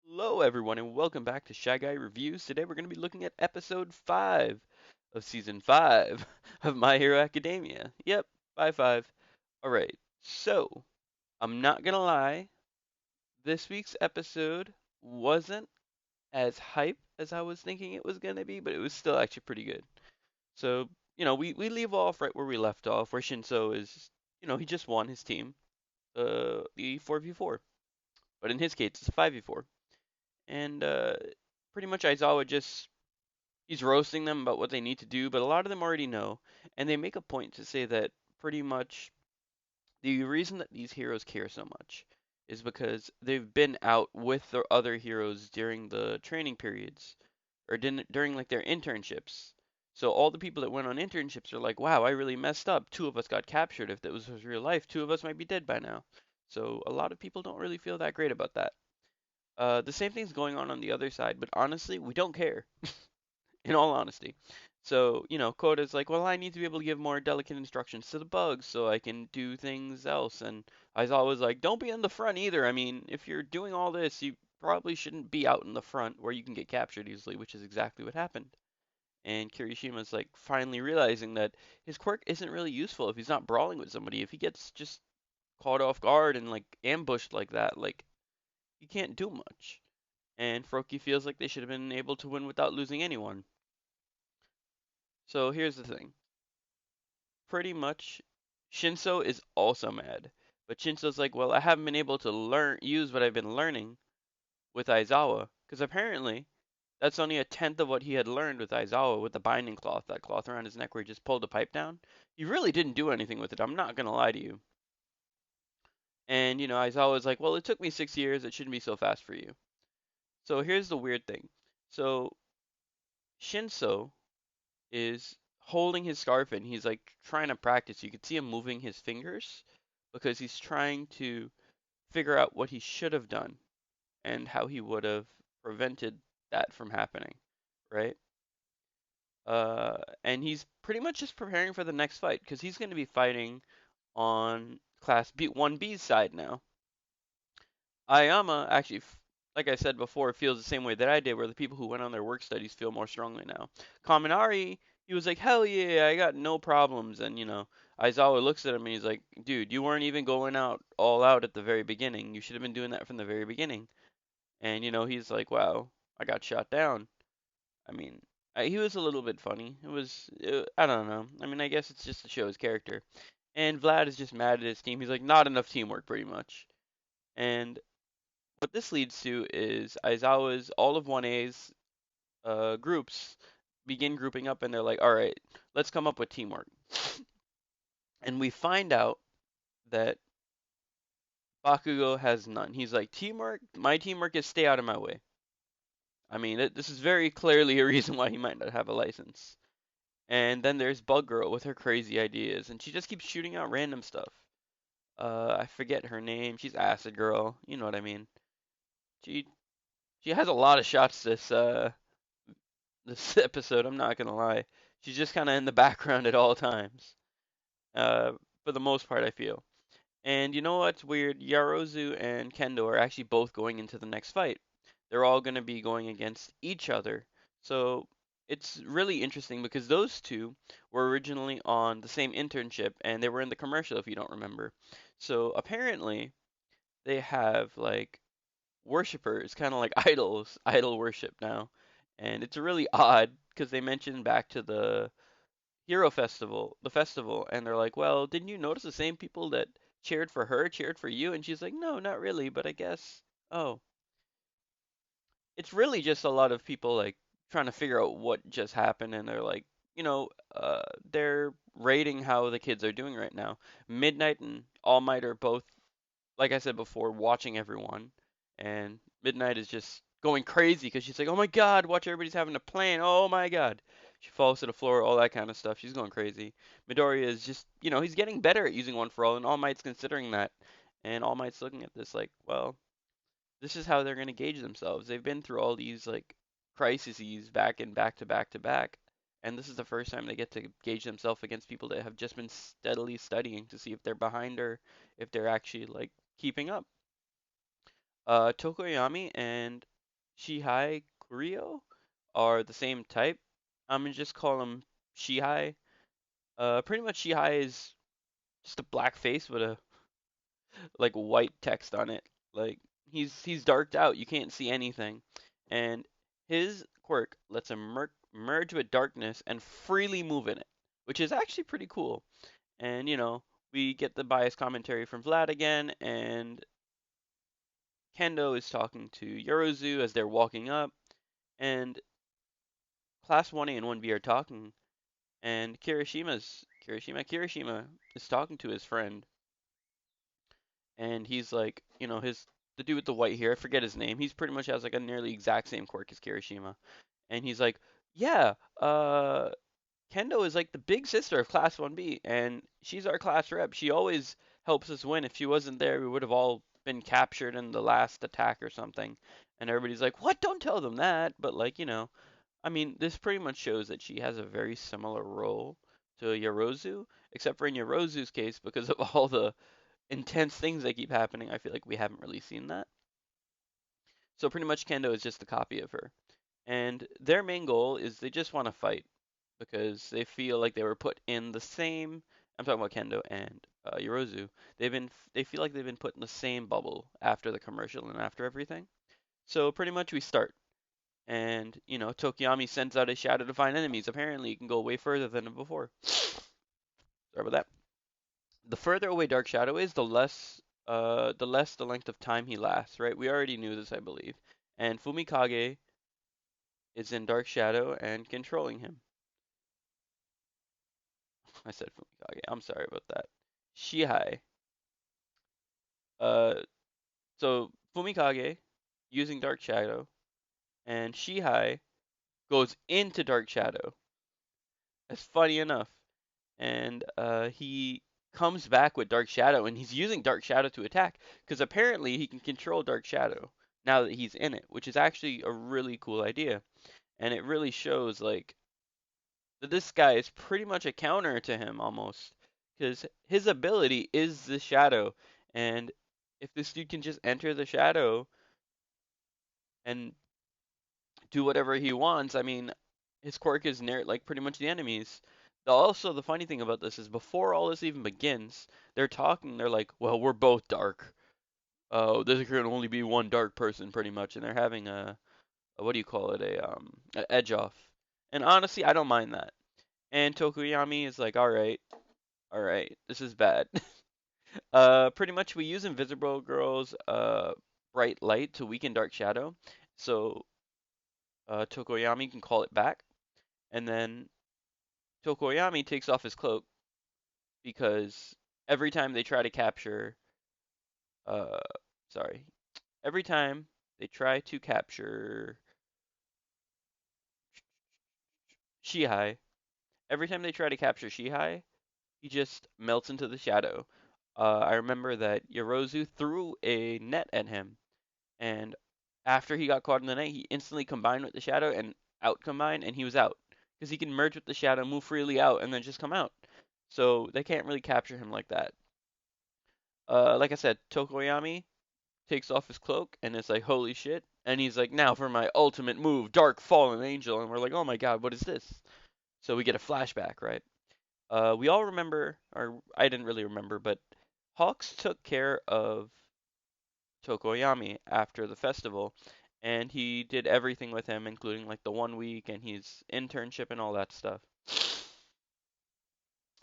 Hello, everyone, and welcome back to Shy Guy Reviews. Today we're going to be looking at episode 5 of season 5 of My Hero Academia. Yep, 5 5. Alright, so I'm not going to lie, this week's episode wasn't as hype as I was thinking it was going to be, but it was still actually pretty good. So, we leave off right where we left off, where Shinso is, he just won his team, the 4v4. But in his case, it's a 5v4. And pretty much Aizawa just he's roasting them about what they need to do, but a lot of them already know, and they make a point to say that pretty much the reason that these heroes care so much is because they've been out with the other heroes during the training periods or during like their internships. So all the people that went on internships are like, "Wow, I really messed up. Two of us got captured. If that was real life, two of us might be dead by now." So a lot of people don't really feel that great about that. The same thing's going on the other side, but honestly, we don't care, in all honesty. So, Koda's like, well, I need to be able to give more delicate instructions to the bugs so I can do things else. And Aizawa was like, don't be in the front either. I mean, if you're doing all this, you probably shouldn't be out in the front where you can get captured easily, which is exactly what happened. And Kirishima's like finally realizing that his quirk isn't really useful if he's not brawling with somebody. If he gets just caught off guard and like ambushed like that, like he can't do much. And Froki feels like they should have been able to win without losing anyone. So here's the thing. Pretty much, Shinso is also mad. But Shinso's like, well, I haven't been able to use what I've been learning with Aizawa. Because apparently, that's only a tenth of what he had learned with Aizawa with the binding cloth, that cloth around his neck where he just pulled the pipe down. He really didn't do anything with it, I'm not gonna lie to you. And, Aizawa's like, well, it took me 6 years, it shouldn't be so fast for you. So here's the weird thing. So, Shinso is holding his scarf and he's like trying to practice. You could see him moving his fingers because he's trying to figure out what he should have done and how he would have prevented that from happening, right? And he's pretty much just preparing for the next fight because he's going to be fighting on Class B 1B's side now. Ayama actually, like I said before, feels the same way that I did, where the people who went on their work studies feel more strongly now. Kaminari, he was like, hell yeah, I got no problems. And, Aizawa looks at him and he's like, dude, you weren't even going out all out at the very beginning. You should have been doing that from the very beginning. And, he's like, wow, I got shot down. I mean, he was a little bit funny. I don't know. I mean, I guess it's just to show his character. And Vlad is just mad at his team. He's like, not enough teamwork, pretty much. And what this leads to is Aizawa's all of 1A's groups begin grouping up and they're like, all right, let's come up with teamwork. And we find out that Bakugo has none. He's like, teamwork? My teamwork is stay out of my way. I mean, this is very clearly a reason why he might not have a license. And then there's Bug Girl with her crazy ideas, and she just keeps shooting out random stuff. I forget her name. She's Acid Girl. You know what I mean. She she has a lot of shots this episode. I'm not gonna lie. She's just kind of in the background at all times. Uh, for the most part, I feel. And you know what's weird? Yarozu and Kendo are actually both going into the next fight. They're all gonna be going against each other. So it's really interesting because those two were originally on the same internship and they were in the commercial if you don't remember. So apparently they have like worshippers, kind of like idols, idol worship now. And it's really odd because they mentioned back to the Hero Festival, the festival, and they're like, well, didn't you notice the same people that cheered for her cheered for you? And she's like, no, not really, but I guess, oh, it's really just a lot of people like trying to figure out what just happened, and they're like, they're rating how the kids are doing right now. Midnight and All Might are both, like I said before, watching everyone, and Midnight is just going crazy because she's like, "Oh my God, watch everybody's having a plan. Oh my God." She falls to the floor, all that kind of stuff. She's going crazy. Midoriya is just, he's getting better at using One for All, and All Might's considering that. And All Might's looking at this like, well, this is how they're going to gauge themselves. They've been through all these like crises back and back to back to back, and this is the first time they get to gauge themselves against people that have just been steadily studying to see if they're behind or if they're actually like keeping up. Tokoyami and Shihai Kurio are the same type. I'm gonna just call him Shihai. Pretty much Shihai is just a black face with a like white text on it. Like he's darked out. You can't see anything. And his quirk lets him merge with darkness and freely move in it, which is actually pretty cool. And we get the biased commentary from Vlad again, and Kendo is talking to Yorozu as they're walking up, and Class 1A and 1B are talking, and Kirishima is talking to his friend, and he's like, the dude with the white hair, I forget his name. He's pretty much has like a nearly exact same quirk as Kirishima, and he's like, yeah, Kendo is like the big sister of Class 1B, and she's our class rep. She always helps us win. If she wasn't there, we would have all been captured in the last attack or something. And everybody's like, what? Don't tell them that. But, like, I mean, this pretty much shows that she has a very similar role to Yorozu, except for in Yorozu's case, because of all the intense things that keep happening, I feel like we haven't really seen that. So, pretty much, Kendo is just a copy of her. And their main goal is they just want to fight because they feel like they were put in the same. I'm talking about Kendo and Yorozu. They feel like they've been put in the same bubble after the commercial and after everything. So pretty much we start, and Tokiyami sends out a shadow to find enemies. Apparently, it can go way further than before. Sorry about that. The further away Dark Shadow is, the less the length of time he lasts. Right? We already knew this, I believe. And Fumikage is in Dark Shadow and controlling him. I said Fumikage. I'm sorry about that. Shihai. Uh, so Fumikage using Dark Shadow, and Shihai goes into Dark Shadow. That's funny enough. And he comes back with Dark Shadow, and he's using Dark Shadow to attack because apparently he can control Dark Shadow now that he's in it, which is actually a really cool idea. And it really shows like that this guy is pretty much a counter to him almost, because his ability is the shadow, and if this dude can just enter the shadow and do whatever he wants, I mean, his quirk is near like pretty much the enemies. Also, the funny thing about this is before all this even begins, they're talking. They're like, "Well, we're both dark. Oh, there can only be one dark person, pretty much," and they're having a what do you call it? A edge off. And honestly, I don't mind that. And Tokuyami is like, all right, this is bad. Pretty much we use Invisible Girl's bright light to weaken Dark Shadow, so Tokoyami can call it back, and then Tokoyami takes off his cloak because every time they try to capture, uh, sorry, every time they try to capture Shihai, every time they try to capture Shihai, he just melts into the shadow. I remember that Yorozu threw a net at him, and after he got caught in the net, he instantly combined with the shadow and out combined, and he was out because he can merge with the shadow, move freely out, and then just come out. So they can't really capture him like that. Like I said, Tokoyami takes off his cloak and it's like, holy shit. And he's like, now for my ultimate move, Dark Fallen Angel. And we're like, oh my god, what is this? So we get a flashback, right? We all remember, or I didn't really remember, but Hawks took care of Tokoyami after the festival, and he did everything with him, including like the 1 week and his internship and all that stuff.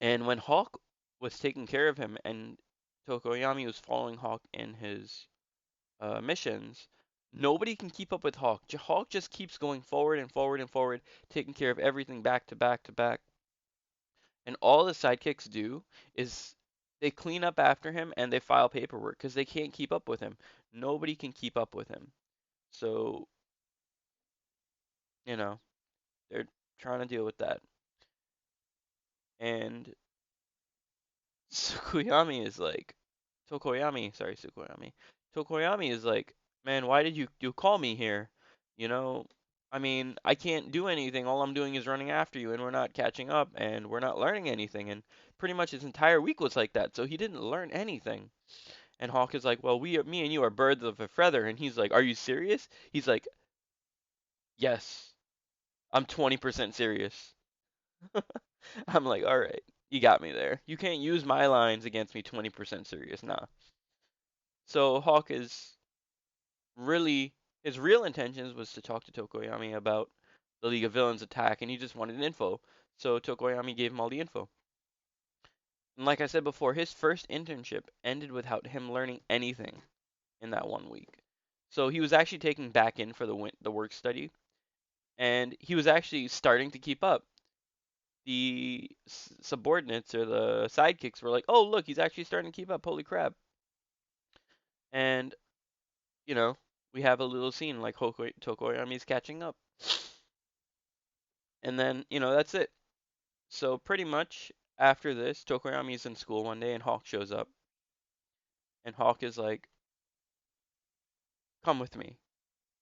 And when Hawk was taking care of him and Tokoyami was following Hawk in his missions, nobody can keep up with Hawk. Hawk just keeps going forward and forward and forward, taking care of everything back to back to back. And all the sidekicks do is they clean up after him and they file paperwork because they can't keep up with him. Nobody can keep up with him. So, you know, they're trying to deal with that. And Tsukuyami is like, Tsukuyomi. Tokoyami is like, man, why did you call me here? You know, I mean, I can't do anything. All I'm doing is running after you, and we're not catching up, and we're not learning anything. And pretty much his entire week was like that, so he didn't learn anything. And Hawk is like, well, me and you are birds of a feather. And he's like, are you serious? He's like, Yes, I'm 20% serious. I'm like, all right, you got me there. You can't use my lines against me 20% serious. Nah. So Hawk is really, his real intentions was to talk to Tokoyami about the League of Villains attack, and he just wanted info. So Tokoyami gave him all the info. And like I said before, his first internship ended without him learning anything in that 1 week. So he was actually taking back in for the work study, and he was actually starting to keep up. The subordinates or the sidekicks were like, "Oh, look, he's actually starting to keep up. Holy crap!" And you know, we have a little scene like Tokoyami's catching up, and then that's it. So pretty much after this, Tokoyami's in school one day, and Hawk shows up, and Hawk is like, "Come with me."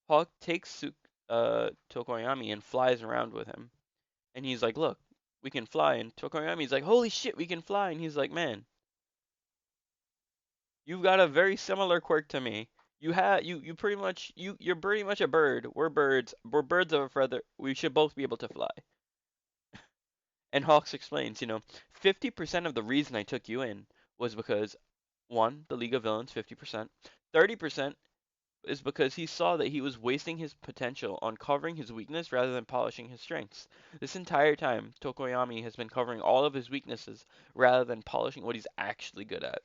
Hawk takes Tokoyami and flies around with him, and he's like, "Look, we can fly." And Tokoyami's like, "Holy shit, we can fly!" And he's like, "Man, you've got a very similar quirk to me. You pretty much you're pretty much a bird. We're birds. We're birds of a feather. We should both be able to fly." And Hawks explains, 50% of the reason I took you in was because one, the League of Villains, 50%. 30% is because he saw that he was wasting his potential on covering his weakness rather than polishing his strengths. This entire time, Tokoyami has been covering all of his weaknesses rather than polishing what he's actually good at.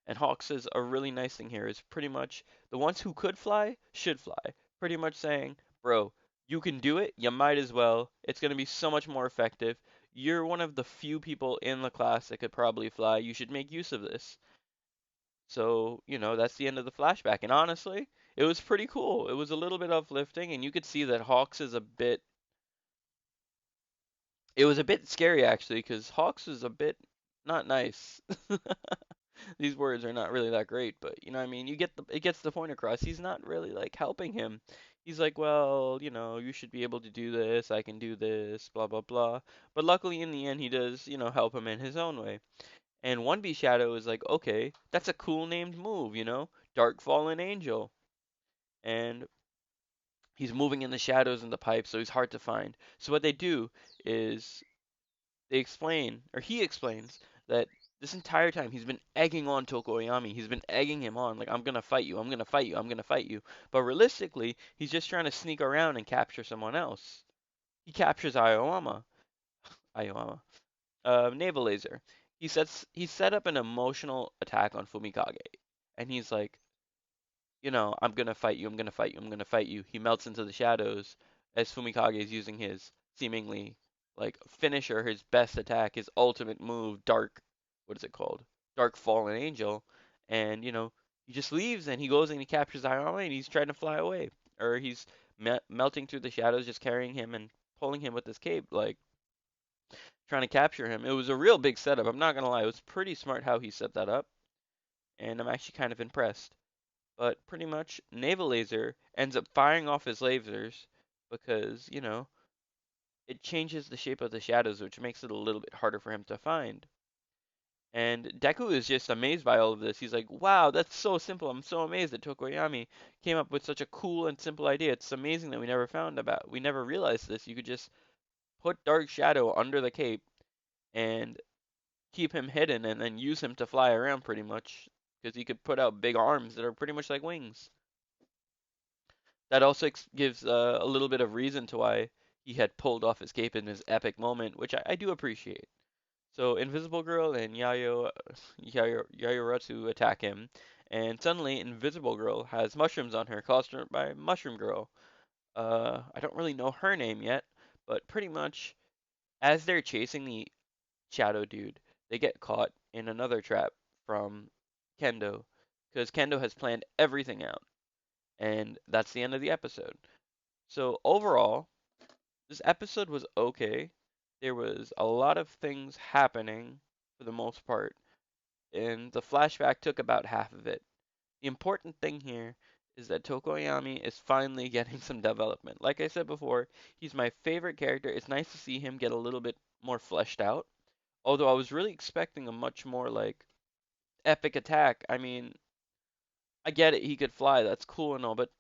And Hawk says a really nice thing here is pretty much the ones who could fly should fly. Pretty much saying, bro, you can do it, you might as well. It's going to be so much more effective. You're one of the few people in the class that could probably fly. You should make use of this. So, that's the end of the flashback. And honestly, it was pretty cool. It was a little bit uplifting, and you could see that Hawks is a bit. It was a bit scary actually, because Hawks is a bit not nice. These words are not really that great, but you know what I mean? It gets the point across. He's not really like helping him. He's like, "Well, you should be able to do this. I can do this, blah blah blah." But luckily in the end he does, help him in his own way. And 1B Shadow is like, "Okay, that's a cool named move. Dark Fallen Angel." And he's moving in the shadows and the pipes, so he's hard to find. So what they do is they explain, or he explains, that this entire time he's been egging on Tokoyami. He's been egging him on, like, I'm gonna fight you, I'm gonna fight you, I'm gonna fight you. But realistically, he's just trying to sneak around and capture someone else. He captures Aoyama, Naval Laser. He set up an emotional attack on Fumikage, and he's like, I'm gonna fight you, I'm gonna fight you, I'm gonna fight you. He melts into the shadows as Fumikage is using his seemingly like finisher, his best attack, his ultimate move, Dark, what is it called? Dark Fallen Angel. And, he just leaves and he goes and he captures Ayame and he's trying to fly away. Or he's melting through the shadows, just carrying him and pulling him with his cape, like trying to capture him. It was a real big setup. I'm not gonna lie, it was pretty smart how he set that up, and I'm actually kind of impressed. But pretty much, Naval Laser ends up firing off his lasers because, it changes the shape of the shadows, which makes it a little bit harder for him to find. And Deku is just amazed by all of this. He's like, wow, that's so simple. I'm so amazed that Tokoyami came up with such a cool and simple idea. It's amazing that we never realized this. You could just put Dark Shadow under the cape and keep him hidden and then use him to fly around pretty much. Because he could put out big arms that are pretty much like wings. That also gives a little bit of reason to why he had pulled off his cape in his epic moment, which I do appreciate. So Invisible Girl and Yaoyorozu attack him, and suddenly Invisible Girl has mushrooms on her, caused by Mushroom Girl. I don't really know her name yet, but pretty much as they're chasing the Shadow Dude, they get caught in another trap from Kendo, because Kendo has planned everything out, and that's the end of the episode. So overall, this episode was okay. There was a lot of things happening for the most part, and the flashback took about half of it. The important thing here is that Tokoyami is finally getting some development. Like I said before, he's my favorite character. It's nice to see him get a little bit more fleshed out. Although I was really expecting a much more like epic attack. I mean, I get it, he could fly, that's cool and all, but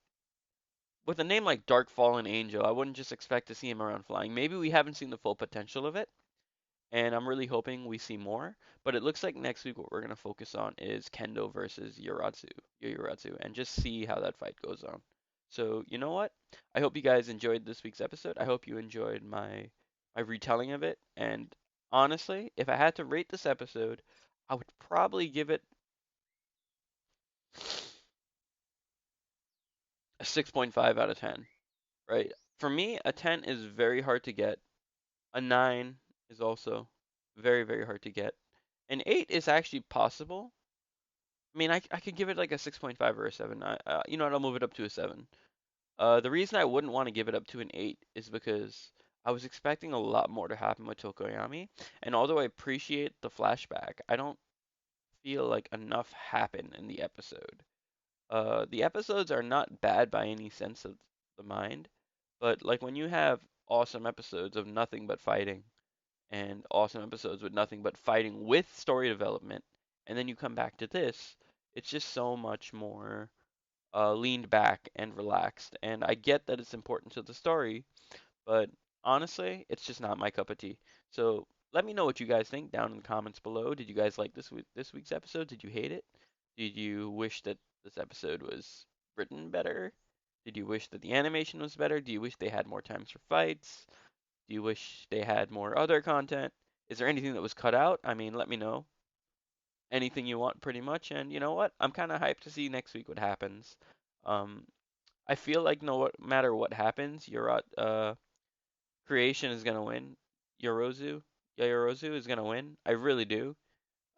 with a name like Dark Fallen Angel, I wouldn't just expect to see him around flying. Maybe we haven't seen the full potential of it, and I'm really hoping we see more. But it looks like next week what we're gonna focus on is Kendo versus Yoyoratsu, and just see how that fight goes on. So you know what? I hope you guys enjoyed this week's episode. I hope you enjoyed my retelling of it. And honestly, if I had to rate this episode, I would probably give it a 6.5 out of 10. Right? For me, a 10 is very hard to get. A 9 is also very, very hard to get. An 8 is actually possible. I mean, I could give it like a 6.5 or a 7. You know what? I'll move it up to a 7. The reason I wouldn't want to give it up to an 8 is because I was expecting a lot more to happen with Tokoyami. And although I appreciate the flashback, I don't feel like enough happened in the episode. The episodes are not bad by any sense of the mind, but like when you have awesome episodes of nothing but fighting and awesome episodes with nothing but fighting with story development, and then you come back to this, it's just so much more leaned back and relaxed. And I get that it's important to the story, but honestly, it's just not my cup of tea. So let me know what you guys think down in the comments below. Did you guys like this week's episode? Did you hate it? Did you wish that this episode was written better? Did you wish that the animation was better? Do you wish they had more times for fights? Do you wish they had more other content? Is there anything that was cut out? I mean, let me know. Anything you want, pretty much. And you know what? I'm kind of hyped to see next week what happens. Um, I feel like no matter what happens, creation is gonna win. Yorozu, Yorozu is gonna win. I really do.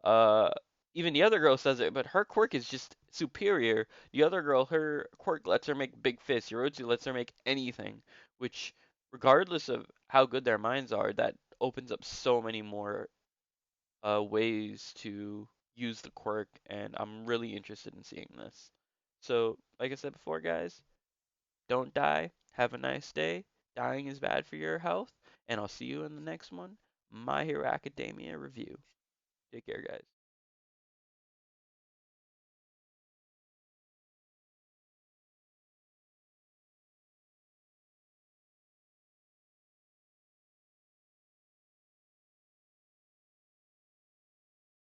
Uh, Even the other girl says it, but her quirk is just superior. The other girl, her quirk lets her make big fists. Yorozu lets her make anything, which, regardless of how good their minds are, that opens up so many more ways to use the quirk, and I'm really interested in seeing this. So, like I said before, guys, don't die. Have a nice day. Dying is bad for your health. And I'll see you in the next one. My Hero Academia review. Take care, guys.